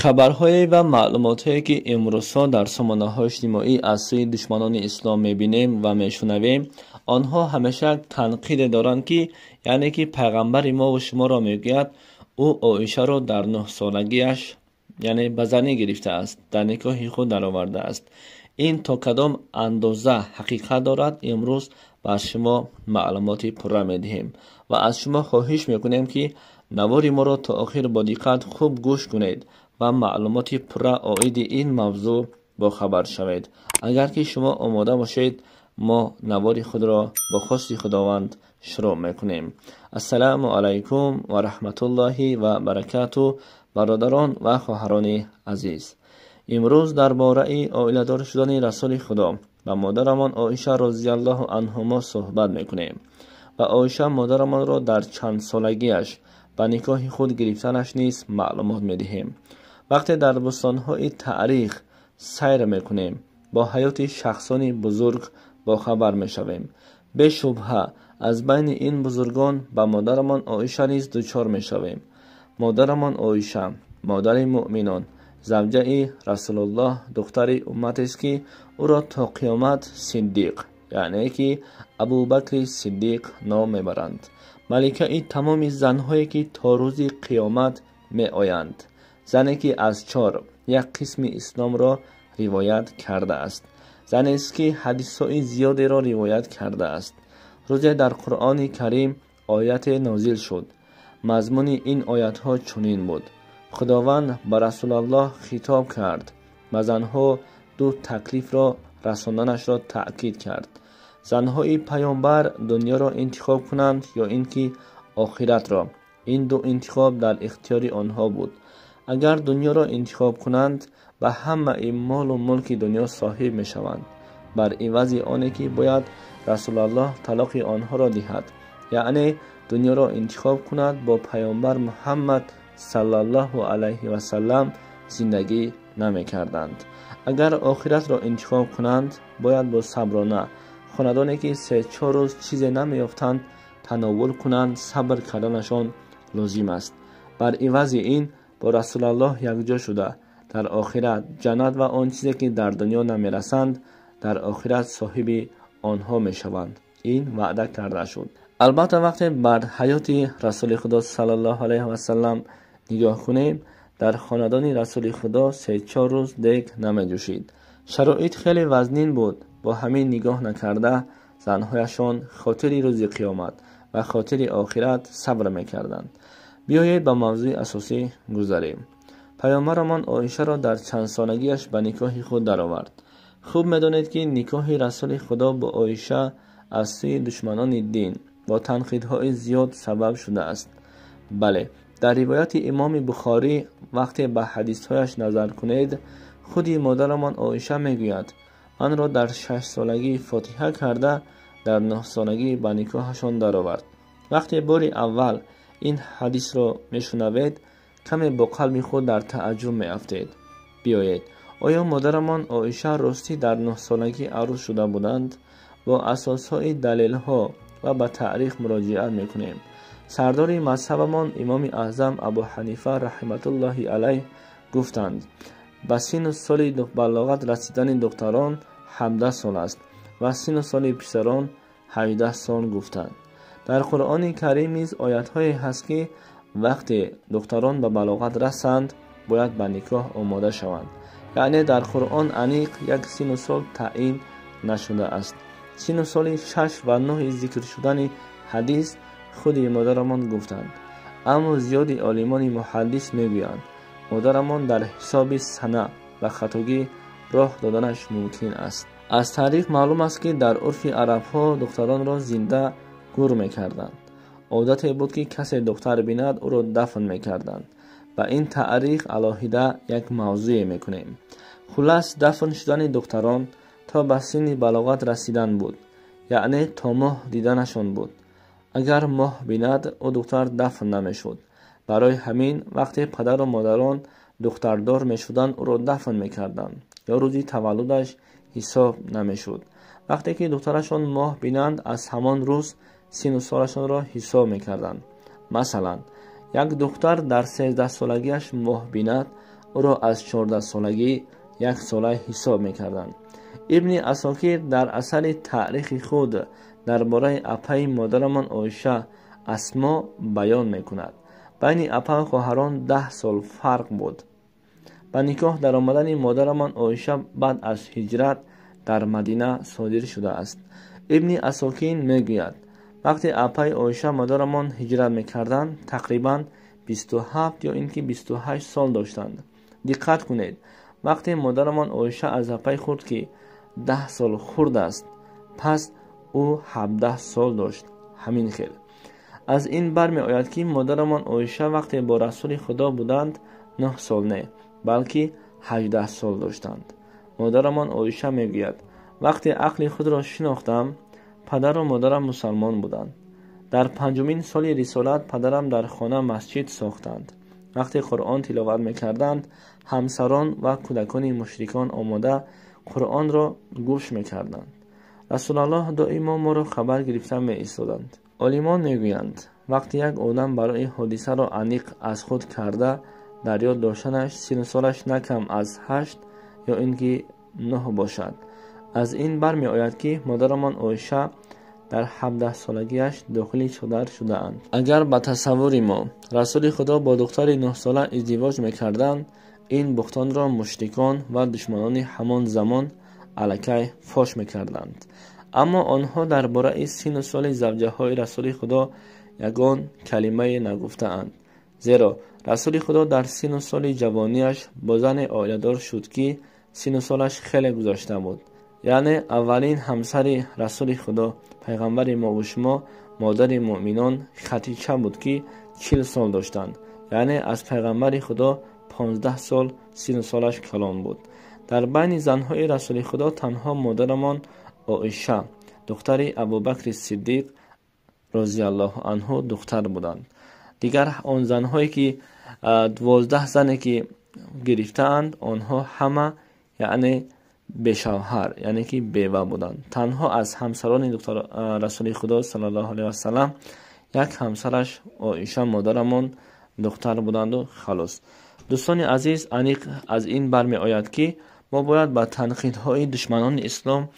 خبرهای و معلوماتی که امروزها در سامانه‌های اجتماعی از سوی دشمنان اسلام می‌بینیم و می‌شنویم، آنها همیشه تنقید دارند که یعنی که پیغمبر ما و شما را میگوید او عایشه را در 9 سالگیش یعنی به زنی گرفته است، در نکاح خود درآورده است. این تا کدام اندازه حقیقت دارد امروز بر شما معلوماتی پره می‌دهیم و از شما خواهش می‌کنیم که نوار ما را تا آخر با دقت خوب گوش کنید و معلومات پره عاید این موضوع با خبر شوید. اگر که شما آماده باشید ما نوار خود را با خواست خداوند شروع میکنیم. السلام علیکم و رحمت الله و برکاته برادران و خواهران عزیز. امروز درباره عائله‌دار شدن رسول خدا و مادرمان عایشه رضی الله عنهما صحبت میکنیم. و عایشه مادرمان را در چند سالگیش به نکاح خود گرفتنش نیز معلومات میدهیم. وقتی در بستان‌های تاریخ سیر میکنیم با حیات شخصانی بزرگ با خبر میشویم. به شبهه از بین این بزرگان به مادرمان عایشه نیز دچار میشویم. مادرمان عایشه مادر مؤمنان، زوجه رسول الله، دختر امت است که او را تا قیامت صدیق یعنی که ابوبکر صدیق نام میبرند. ملکه ای تمام زنهایی که تا روز قیامت می آیند. زنی که از 4 یک قسم اسلام را روایت کرده است. زنی است که حدیث‌های زیادی را روایت کرده است. روزی در قرآن کریم آیت نازل شد. مضمون این آیت ها چنین بود: خداوند به رسول الله خطاب کرد و زنها 2 تکلیف را رساندنش را تأکید کرد. زنهای پیامبر دنیا را انتخاب کنند یا اینکه آخرت را. این 2 انتخاب در اختیار آنها بود. اگر دنیا را انتخاب کنند به همه مال و ملک دنیا صاحب می شوند، بر عوض آنی که باید رسول الله طلاق آنها را دهد، یعنی دنیا را انتخاب کند با پیامبر محمد صلی الله علیه و سلم زندگی نمی کردند. اگر آخرت را انتخاب کنند باید با صبرانه خاندانی که 3-4 روز چیزی نمی یافتند تناول کنند. صبر کردنشان لازم است. بر عوض این با رسول الله یکجا شده در آخرت جنت و آن چیزی که در دنیا نمی رسند در آخرت صاحب آنها می شوند. این وعده کرده شد. البته وقتی بر حیات رسول خدا صلی الله علیه و سلم نگاه کنیم در خاندان رسول خدا 3-4 روز دیگ نمی جوشید. شرایط خیلی وزنین بود. با همین نگاه نکرده زنهایشان خاطر روز قیامت و خاطر آخرت صبر میکردند. بیایید به موضوع اساسی گذریم. پیامبرمان عایشه را در چند سالگیش به نکاح خود درآورد. خوب میدانید که نکاح رسول خدا با عایشه از سوی دشمنان دین با تنقیدهای زیاد سبب شده است. بله، در روایت امام بخاری وقتی به حدیثهایش نظر کنید خودی مادرمان عایشه میگوید من را در 6 سالگی فاتحه کرده در 9 سالگی به نکاحشان درآورد. وقتی بار اول این حدیث را میشنوید کمی با قلب خود در تعجب میافتید. بیایید آیا مادرمان عایشه راستی در 9 سالگی عروس شده بودند؟ با اساسهای دلیل ها و به تاریخ مراجعه میکنیم. سردار مذهبمان امام اعظم ابو حنیفه رحمت الله علیه گفتند به سن و سال بلاغت رسیدن دختران 17 سال است و سن و سال پسران 18 سال گفتند. در قرآن کریم نیز آیات‌هایی هست که وقتی دختران به بلاغت رسند باید به نکاح آماده شوند. یعنی در قرآن انیق یک سن و سال تعیین نشده است. سن و سال 6 و 9 ذکر شدن حدیث خود مادرمان گفتند. اما زیادی عالمان محدث میگویند مادرمان در حساب سنه و خطاگی راه دادنش ممکن است. از تاریخ معلوم است که در عرف عرب ها دختران را زنده گور میکردند. عادت بود که کسی دختر بیند او را دفن میکردند. و این تاریخ علاهیده یک موضوع میکنیم. خلاص دفن شدن دختران تا به سن بلاغت رسیدن بود، یعنی تا ماه دیدنشان بود. اگر ماه بیند او دختر دفن نمیشد. برای همین وقتی پدر و مادران دختردار میشدند او را دفن میکردند یا روزی تولدش حساب نمیشد. وقتی که دخترشان ماه بینند از همان روز سن و سالشان را حساب میکردند. مثلا یک دختر در 13 سالگیش ماه بیند او را از 14 سالگی 1 ساله حساب می‌کردند. ابن اساکیر در اثر تاریخ خود درباره اپای مادرمان عایشه اسما بیان می‌کند. بین اپا و خواهران 10 سال فرق بود. به نکاح در آمدن مادرمان عایشه بعد از هجرت در مدینه صادر شده است. ابن اساکین میگوید وقتی اپای عایشه مادرمان هجرت میکردند تقریبا 27 یا اینکه 28 سال داشتند. دقت کنید، وقتی مادرمان عایشه از اپای خورد که 10 سال خورد است، پس او 17 سال داشت. همین خیل. از این برمی آید که مادرمان عایشه وقتی با رسول خدا بودند 9 سال نه بلکه 18 سال داشتند. مادرمان عایشه میگوید وقتی عقل خود را شناختم پدر و مادرم مسلمان بودند. در 5مین سال رسالت پدرم در خانه مسجد ساختند. وقتی قرآن تلاوت میکردند همسران و کودکان مشرکان آماده قرآن را گوش میکردند. رسول الله دائما ما را خبر گرفته می ایستادند. عالمان میگویند وقتی یک آدم برای حادثه را انیق از خود کرده در یاد داشتنش سن سالش نکم از 8 یا اینکه 9 باشد. از این برمی آید که مادرمان عایشه در 17 سالگیش داخل چادر شده اند. اگر به تصور ما رسول خدا با دختر 9 ساله ازدواج میکردند، این بهتان را مشرکان و دشمنان همان زمان الکی فاش میکردند. اما آنها درباره سن و سال زوجه های رسول خدا یگان کلمه نگفته اند، زیرا رسول خدا در سن و سال جوانیش با زن عائله‌دار شد که سن و سالش خیلی گذشته بود. یعنی اولین همسر رسول خدا پیغمبر ما و شما مادر مؤمنان خدیجه بود که 40 سال داشتند. یعنی از پیغمبر خدا 15 سال سن و سالش کلان بود. در بین زنهای رسول خدا تنها مادرمان عایشه دختر ابوبکر صدیق رضی الله عنه دختر بودند. دیگر آن زنهایی که 12 زنی که گرفتند آنها همه یعنی بشوهر یعنی که بیوه بودند. تنها از همسران دختر رسول خدا صلی الله علیه و سلم یک همسرش عایشه مادرمان دختر بودند و خلاص. دوستان عزیز، انیق از این برمی آید که ما باید با تنقیدهای دشمنان اسلام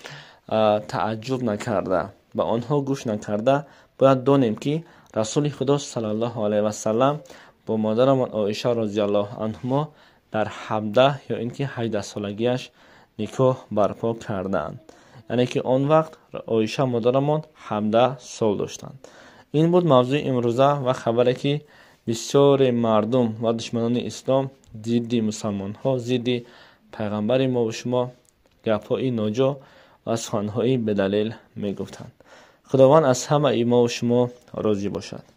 تعجب نکرده، به آنها گوش نکرده. باید دانیم که رسول خدا صلی الله علیه و سلم با مادرمان عایشه رضی الله عنها در 17 یا اینکه 18 سالگیش نکاح برپا کردند. یعنی که آن وقت عایشه مادرمان 17 سال داشتند. این بود موضوع امروزه و خبری که بسیار مردم و دشمنان اسلام ضد مسلمان ها، ضد پیغمبر ما و شما گپ‌های ناجا و سخن‌های بدلیل میگفتند. خداوند از همه ما و شما راضی باشد.